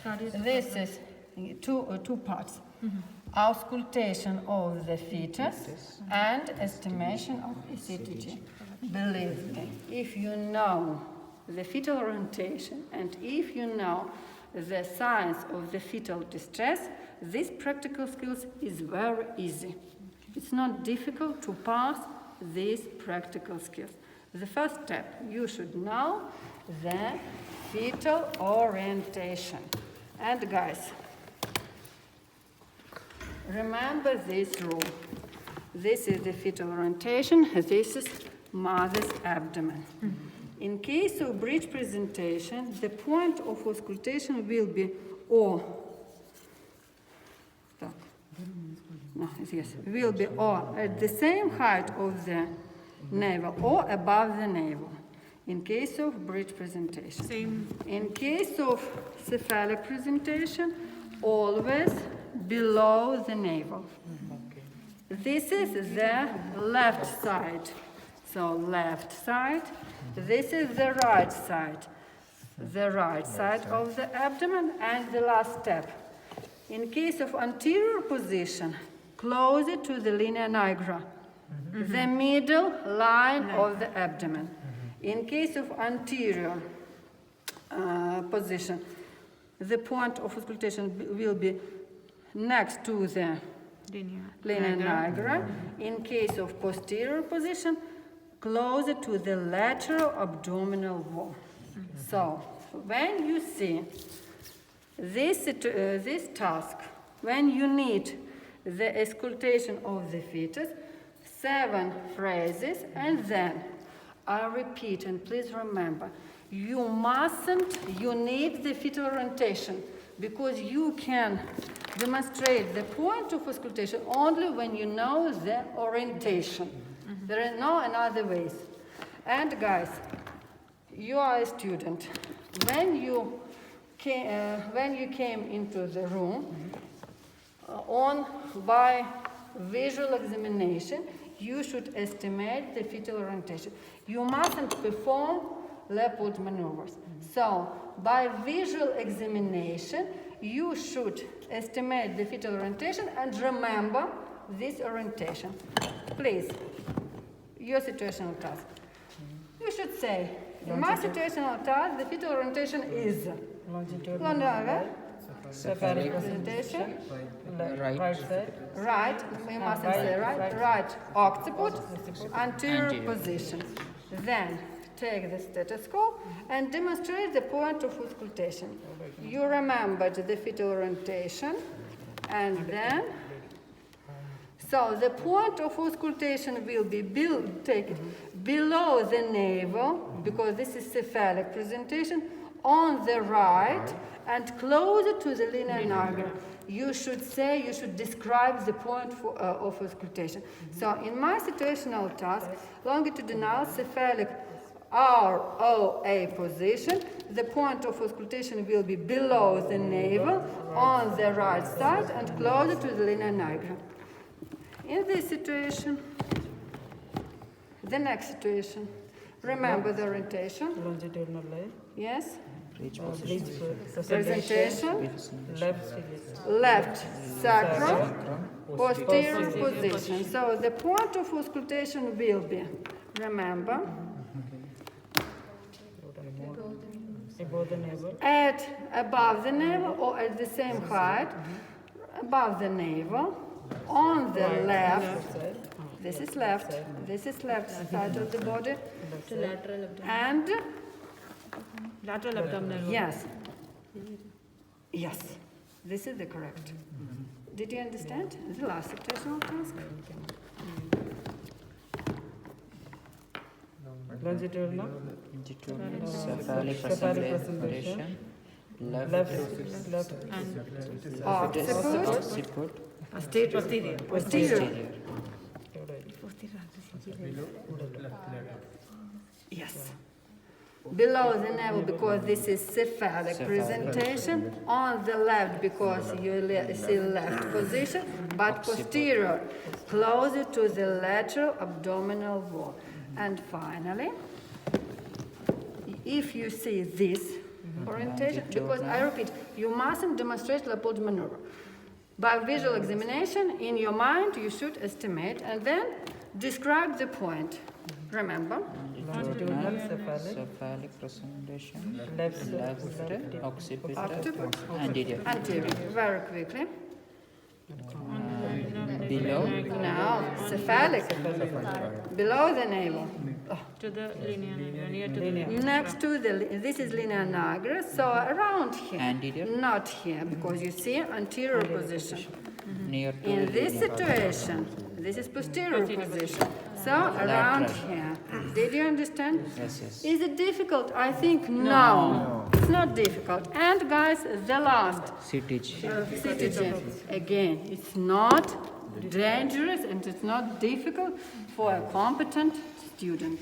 This is two parts. Auscultation of the fetus and estimation of ECTG. Believe me, if you know the fetal orientation and if you know the signs of the fetal distress, these practical skills is very easy. It's not difficult to pass these practical skills. The first step, you should know the fetal orientation. And guys, remember this rule. This is the fetal orientation, this is mother's abdomen. In case of breech presentation, the point of auscultation will be or at the same height of the navel or above the navel. In case of breech presentation. Same. In case of cephalic presentation, always below the navel. This is the left side. So left side. This is the right side. The right side of the abdomen. And the last step. In case of anterior position, closer to the linea nigra, the middle line of the abdomen. In case of anterior position, the point of auscultation will be next to the linea nigra. In case of posterior position, closer to the lateral abdominal wall. So, when you see this task, when you need the auscultation of the fetus, 7 phrases, and then I repeat, and please remember, you need the fetal orientation, because you can demonstrate the point of auscultation only when you know the orientation. There are no another ways. And guys, you are a student. When you came into the room, by visual examination, you should estimate the fetal orientation. You mustn't perform Leopold maneuvers. So, by visual examination, you should estimate the fetal orientation and remember this orientation. Please, your situational task. You should say, in my situational task, the fetal orientation is longitudinal, cephalic presentation, right side, right, we mustn't say right occiput, anterior position. Then take the stethoscope and demonstrate the point of auscultation. You remembered the fetal orientation, and then, so the point of auscultation will be below the navel, because this is cephalic presentation, on the right and closer to the linea nigra. You should describe the point of auscultation. So in my situational task, longitudinal cephalic ROA position, the point of auscultation will be below the navel, on the right side and closer to the linea nigra. In this situation, the next situation, remember the orientation. Longitudinal line. Yes? Presentation. Left sacrum, posterior position. So the point of auscultation will be, remember, above the navel or at the same height, above the navel, on the left. This is left side of the body, and Lateral abdominal. Yes, this is the correct. Did you understand the last situational task? Longitudinal. cephalic presentation, left occiput, Posterior. Yes. Below the navel, because this is cephalic presentation. On the left, because you see left position, but posterior, closer to the lateral abdominal wall. And finally, if you see this, orientation, because I repeat, you mustn't demonstrate Leopold maneuver. By visual examination, in your mind, you should estimate and then describe the point. Remember? Longitudinal cephalic presentation, left occipital, anterior. Anterior. Very quickly. Below, Now, cephalic. Below the navel. To the linear navel, near to the Next to this is linea nigra, so around here. anterior, Not here, because you see anterior position. near to In this situation, this is posterior position. So around here. Did you understand? yes. Is it difficult? I think no. It's not difficult. And guys, the last. CTG. CTG. Again, it's not dangerous and it's not difficult for a competent student.